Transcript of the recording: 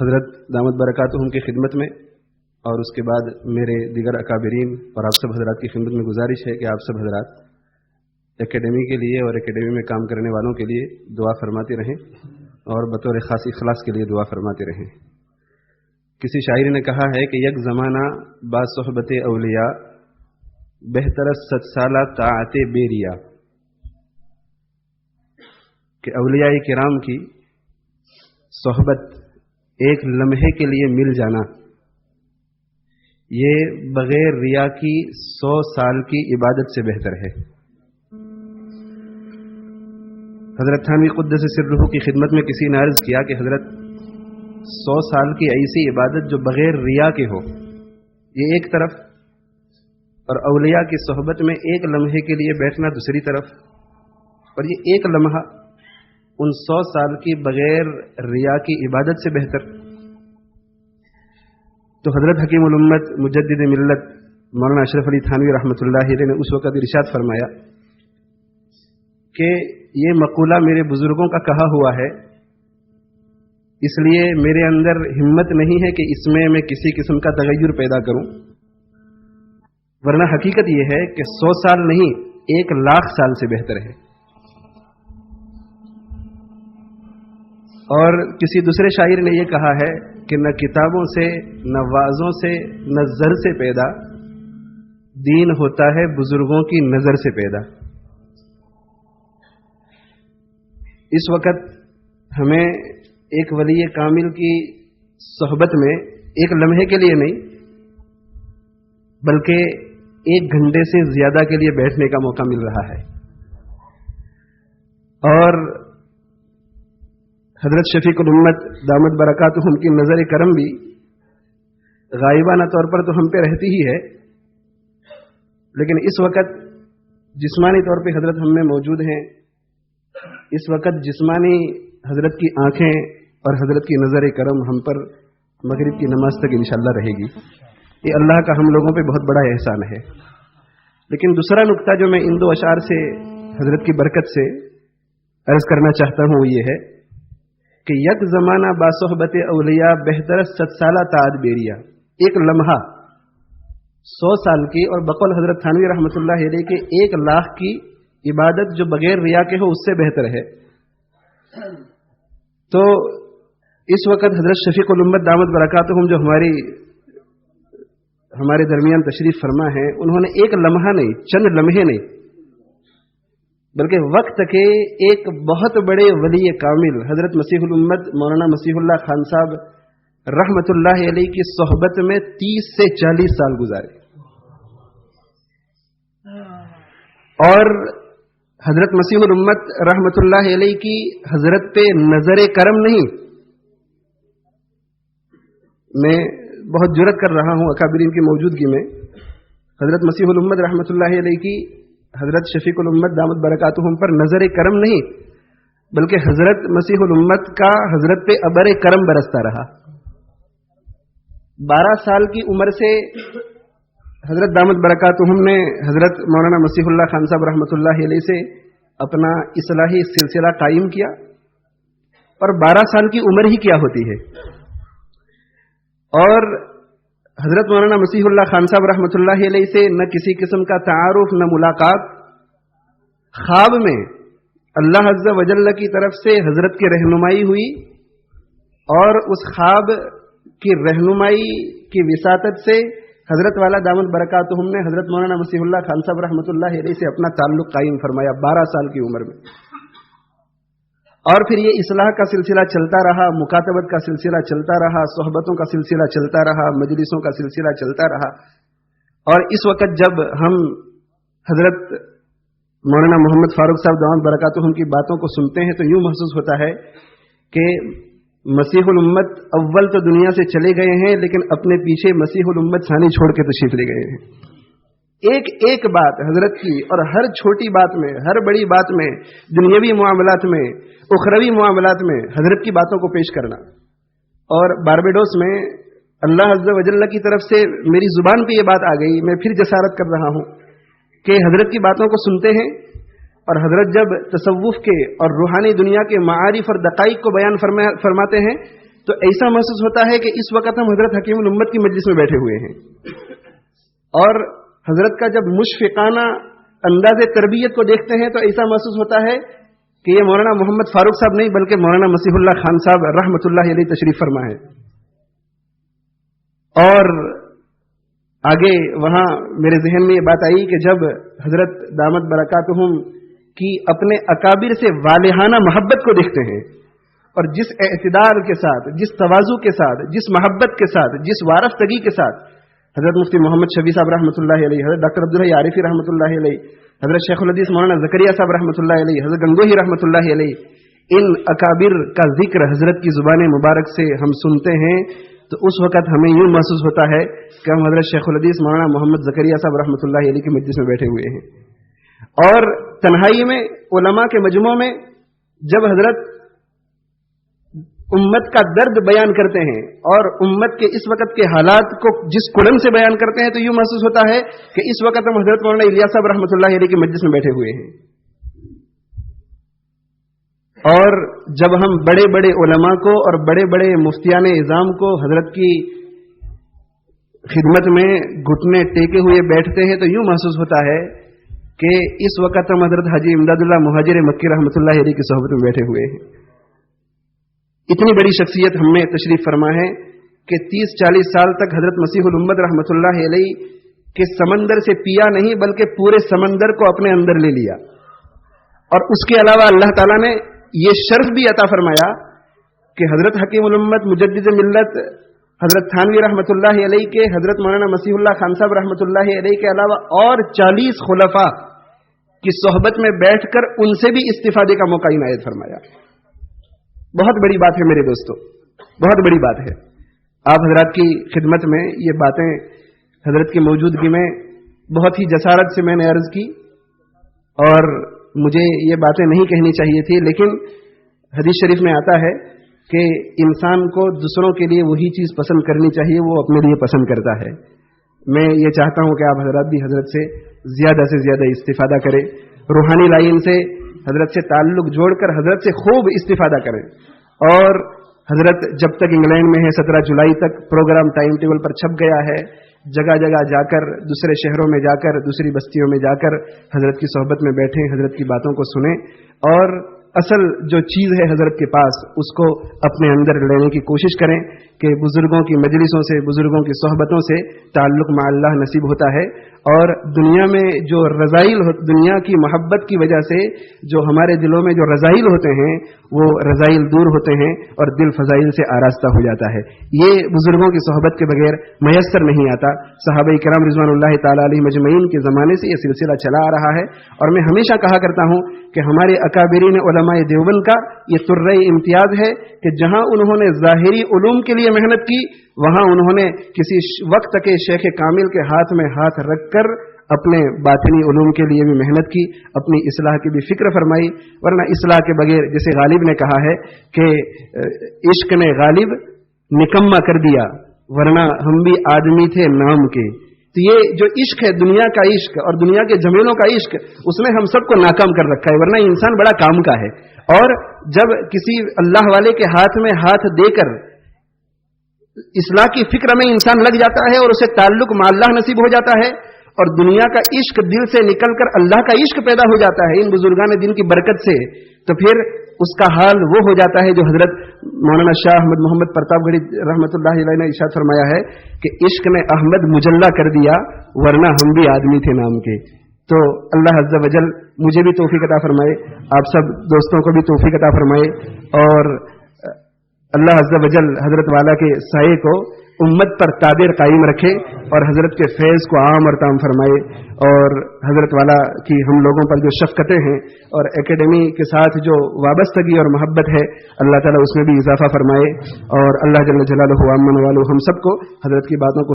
حضرت دامت برکاتہم کی خدمت میں اور اس کے بعد میرے دیگر اکابرین اور آپ سب حضرات کی خدمت میں گزارش ہے کہ آپ سب حضرات اکیڈمی کے لیے اور اکیڈمی میں کام کرنے والوں کے لیے دعا فرماتے رہیں اور بطور خاص اخلاص کے لیے دعا فرماتے رہیں۔ کسی شاعر نے کہا ہے کہ یک زمانہ با صحبت اولیاء بہتر 100 سالہ طاعت بیریا، کہ اولیاء کرام کی صحبت ایک لمحے کے لیے مل جانا یہ بغیر ریا کی 100 سال کی عبادت سے بہتر ہے۔ حضرت تھانوی قدس سرہ کی خدمت میں کسی نے عرض کیا کہ حضرت 100 سال کی ایسی عبادت جو بغیر ریا کے ہو یہ ایک طرف، اور اولیاء کی صحبت میں ایک لمحے کے لیے بیٹھنا دوسری طرف، اور یہ ایک لمحہ ان 100 سال کی بغیر ریا کی عبادت سے بہتر۔ تو حضرت حکیم الامت مجدد ملت مولانا اشرف علی تھانوی رحمۃ اللہ علیہ نے اس وقت ارشاد فرمایا کہ یہ مقولہ میرے بزرگوں کا کہا ہوا ہے، اس لیے میرے اندر ہمت نہیں ہے کہ اس میں کسی قسم کا تغیر پیدا کروں، ورنہ حقیقت یہ ہے کہ 100 سال نہیں 1,00,000 سال سے بہتر ہے۔ اور کسی دوسرے شاعر نے یہ کہا ہے کہ نہ کتابوں سے نہ وعظوں سے نہ زر سے پیدا، دین ہوتا ہے بزرگوں کی نظر سے پیدا۔ اس وقت ہمیں ایک ولی کامل کی صحبت میں ایک لمحے کے لیے نہیں بلکہ 1 گھنٹے سے زیادہ کے لیے بیٹھنے کا موقع مل رہا ہے، اور حضرت شفیق الامت دامت برکاتہم کی نظر کرم بھی غائبانہ طور پر تو ہم پہ رہتی ہی ہے، لیکن اس وقت جسمانی طور پہ حضرت ہم میں موجود ہیں۔ اس وقت جسمانی حضرت کی آنکھیں اور حضرت کی نظر کرم ہم پر مغرب کی نماز تک انشاءاللہ رہے گی، یہ اللہ کا ہم لوگوں پہ بہت بڑا احسان ہے۔ لیکن دوسرا نقطہ جو میں ان 2 اشعار سے حضرت کی برکت سے عرض کرنا چاہتا ہوں وہ یہ ہے کہ یک زمانہ با صحبت اولیاء بہتر 100 سالہ طاعت بیریا، ایک لمحہ 100 سال کی، اور بقول حضرت تھانوی رحمۃ اللہ علیہ کے 1,00,000 کی عبادت جو بغیر ریا کے ہو اس سے بہتر ہے۔ تو اس وقت حضرت شفیق الامت دامت برکاتہم جو ہمارے درمیان تشریف فرما ہے، انہوں نے ایک لمحہ نہیں، چند لمحے نہیں، بلکہ وقت کے ایک بہت بڑے ولی کامل حضرت مسیح الامت مولانا مسیح اللہ خان صاحب رحمۃ اللہ علیہ کی صحبت میں 30 سے 40 سال گزارے، اور حضرت مسیح الامت رحمۃ اللہ علیہ کی حضرت پہ نظر کرم نہیں، میں بہت جرأت کر رہا ہوں اکابرین کی موجودگی میں، حضرت مسیح الامت رحمۃ اللہ علیہ کی حضرت شفیق الامت دامت برکاتہم پر نظر کرم نہیں بلکہ حضرت مسیح الامت کا حضرت پہ ابر کرم برستا رہا۔ 12 سال کی عمر سے حضرت دامت برکاتہم نے حضرت مولانا مسیح اللہ خان صاحب رحمۃ اللہ علیہ سے اپنا اصلاحی سلسلہ قائم کیا، اور 12 سال کی عمر ہی کیا ہوتی ہے، اور حضرت مولانا مسیح اللہ خان صاحب رحمۃ اللہ علیہ سے نہ کسی قسم کا تعارف نہ ملاقات، خواب میں اللہ عز و جل کی طرف سے حضرت کی رہنمائی ہوئی، اور اس خواب کی رہنمائی کی وساطت سے حضرت والا دامت برکاتہم نے حضرت مولانا مسیح اللہ خان صاحب رحمۃ اللہ علیہ سے اپنا تعلق قائم فرمایا 12 سال کی عمر میں، اور پھر یہ اصلاح کا سلسلہ چلتا رہا، مکاتبت کا سلسلہ چلتا رہا، صحبتوں کا سلسلہ چلتا رہا، مجلسوں کا سلسلہ چلتا رہا، اور اس وقت جب ہم حضرت مولانا محمد فاروق صاحب دامت برکاتہم کی باتوں کو سنتے ہیں تو یوں محسوس ہوتا ہے کہ مسیح الامت اول تو دنیا سے چلے گئے ہیں، لیکن اپنے پیچھے مسیح الامت ثانی چھوڑ کے تشریف لے گئے ہیں۔ ایک ایک بات حضرت کی، اور ہر چھوٹی بات میں، ہر بڑی بات میں، دنیاوی معاملات میں، اخروی معاملات میں حضرت کی باتوں کو پیش کرنا۔ اور باربیڈوس میں اللہ عز و جل کی طرف سے میری زبان پہ یہ بات آ گئی، میں پھر جسارت کر رہا ہوں کہ حضرت کی باتوں کو سنتے ہیں، اور حضرت جب تصوف کے اور روحانی دنیا کے معارف اور دقائق کو بیان فرماتے ہیں तो ऐसा महसूस होता है कि इस वक्त हम हजरत हकीमुल उम्मत की मजलिस में बैठे हुए हैं। और हजरत का जब मुशफिकाना अंदाज़े तरबियत को देखते हैं तो ऐसा महसूस होता है कि ये मौलाना मोहम्मद फारूक साहब नहीं बल्कि मौलाना मसीहुल्लाह खान साहब रहमतुल्लाह अलैह तशरीफ फरमा है। और आगे वहां मेरे जहन में ये बात आई कि जब हजरत दामत बरकातुहुम की अपने अकाबिर से वालिहाना मोहब्बत को देखते हैं और जिस एतदाल के साथ, जिस तवाज़ु के साथ, जिस मोहब्बत के साथ, जिस वारफ्तगी के साथ हजरत मुफ्ती मोहम्मद शफी साहब रहमतुल्लाह अलैह, हजरत डॉक्टर अब्दुल आरिफी रहमतुल्लाह अलैह, हजरत शेखुल हदीस मौलाना ज़करिया साहब रहमतुल्लाह अलैह, हजरत गंगोही रहमतुल्लाह अलैह, इन अकाबिर का जिक्र हजरत की जुबान मुबारक से हम सुनते हैं तो उस वक़्त हमें यूं महसूस होता है कि हम हजरत शेखुल हदीस मौलाना मोहम्मद ज़करिया साहब रहमतुल्लाह अलैह की मजलिस में बैठे हुए हैं। और तन्हाई में उलमा के मजमों में जब हजरत उम्मत का दर्द बयान करते हैं और उम्मत के इस वक्त के हालात को जिस कुलन से बयान करते हैं तो यूं महसूस होता है कि इस वक्त हम हजरत मौलाना इलियास साहब रहमतुल्लाह अलैह की मजलिस में बैठे हुए हैं। और जब हम बड़े बड़े उलमा को और बड़े बड़े मुफ्तियान इज़ाम को हजरत की खिदमत में घुटने टेके हुए बैठते हैं तो यूं महसूस होता है कि इस वक्त हम हजरत हाजी इमदादुल्लाह मुहाजिर मक्की रहमतुल्लाह अलैह की सोहबत में बैठे हुए हैं। इतनी बड़ी शख्सियत हमें तशरीफ फरमा है कि 30-40 साल तक हजरत मसीहुल उम्मत रहमतुल्लाह अलैह के समंदर से पिया नहीं बल्कि पूरे समंदर को अपने अंदर ले लिया। और उसके अलावा अल्लाह ताला ने ये शर्फ भी अता फरमाया कि हजरत हकीमुल उम्मत मुजद्दिद मिल्लत हजरत थानवी रहमतुल्लाह अलैह के, हजरत मौलाना मसीहुल्लाह खान साहब रहमतुल्लाह अलैह के अलावा और 40 खुलफा की सोहबत में बैठकर उनसे भी इस्तिफादे का मौका इनायत फरमाया। बहुत बड़ी बात है मेरे दोस्तों, बहुत बड़ी बात है। आप हजरत की खिदमत में ये बातें हजरत की मौजूदगी में बहुत ही जसारत से मैंने अर्ज की और मुझे ये बातें नहीं कहनी चाहिए थी, लेकिन हदीस शरीफ में आता है कि इंसान को दूसरों के लिए वही चीज़ पसंद करनी चाहिए वो अपने लिए पसंद करता है। मैं ये चाहता हूं कि आप हजरत भी हजरत से ज़्यादा इस्तिफादा करें, रूहानी लाइन से हजरत से ताल्लुक जोड़कर हजरत से खूब इस्तिफादा करें। और हजरत जब तक इंग्लैंड में है 17 जुलाई तक प्रोग्राम टाइम टेबल पर छप गया है, जगह जगह जाकर, दूसरे शहरों में जाकर, दूसरी बस्तियों में जाकर हजरत की सोहबत में बैठें, हजरत की बातों को सुनें और असल जो चीज़ है हजरत के पास उसको अपने अंदर लेने की कोशिश करें कि बुजुर्गों की मजलिसों से, बुजुर्गों की सोहबतों से ताल्लुक मा अल्लाह नसीब होता है। और दुनिया में जो रज़ाइल हो, दुनिया की मोहब्बत की वजह से जो हमारे दिलों में जो रज़ाइल होते हैं वो रज़ाइल दूर होते हैं और दिल फज़ाइल से आरास्ता हो जाता है। ये बुजुर्गों की सोहबत के बगैर मयस्सर नहीं आता। सहाबा-ए किराम रिज़वानुल्लाह ताला अलैहिम अजमईन के ज़माने से ये सिलसिला चला आ रहा है और मैं हमेशा कहा करता हूँ कि हमारे अकाबिरीन उलमाए देवबंद का ये तुर्रे इम्तियाज है कि जहाँ उन्होंने ज़ाहिरी उलूम के लिए मेहनत की वहाँ उन्होंने किसी वक्त के शेख कामिल के हाथ में हाथ रखकर अपने बातिनी उलूम के लिए भी मेहनत की, अपनी इस्लाह की भी फिक्र फरमाई। वरना इस्लाह के बगैर, जैसे गालिब ने कहा है कि इश्क ने गालिब निकम्मा कर दिया वरना हम भी आदमी थे नाम के। तो ये जो इश्क है, दुनिया का इश्क और दुनिया के झमेलों का इश्क, उसने हम सबको नाकाम कर रखा है। वरना इंसान बड़ा काम का है। और जब किसी अल्लाह वाले के हाथ में हाथ देकर इस्लाह की फिक्र में इंसान लग जाता है और उसे ताल्लुक मा अल्लाह नसीब हो जाता है और दुनिया का इश्क दिल से निकलकर अल्लाह का इश्क पैदा हो जाता है इन बुजुर्गान दिन की बरकत से, तो फिर उसका हाल वो हो जाता है जो हजरत मौलाना शाह अहमद मोहम्मद प्रतापगढ़ी रहमतुल्लाह अलैह ने इरशाद फरमाया है कि इश्क ने अहमद मुजल्ला कर दिया वरना हम भी आदमी थे नाम के। तो अल्लाह अज़्ज़ा वजल मुझे भी तौफीक अता फरमाए, आप सब दोस्तों को भी तौफीक अता फरमाए और अल्लाह अज़्ज़ा वजल हजरत वाला के साये को उम्मत पर ताबिर कायम रखे और हजरत के फैज़ को आम और ताम फरमाए और हजरत वाला की हम लोगों पर जो शफ़क़तें हैं और एकेडमी के साथ जो वाबस्तगी और मोहब्बत है अल्लाह ताला उसमें भी इजाफा फरमाए और अल्लाह जल्ल जलालुहु अम्मन वालू हम सबको हजरत की बातों को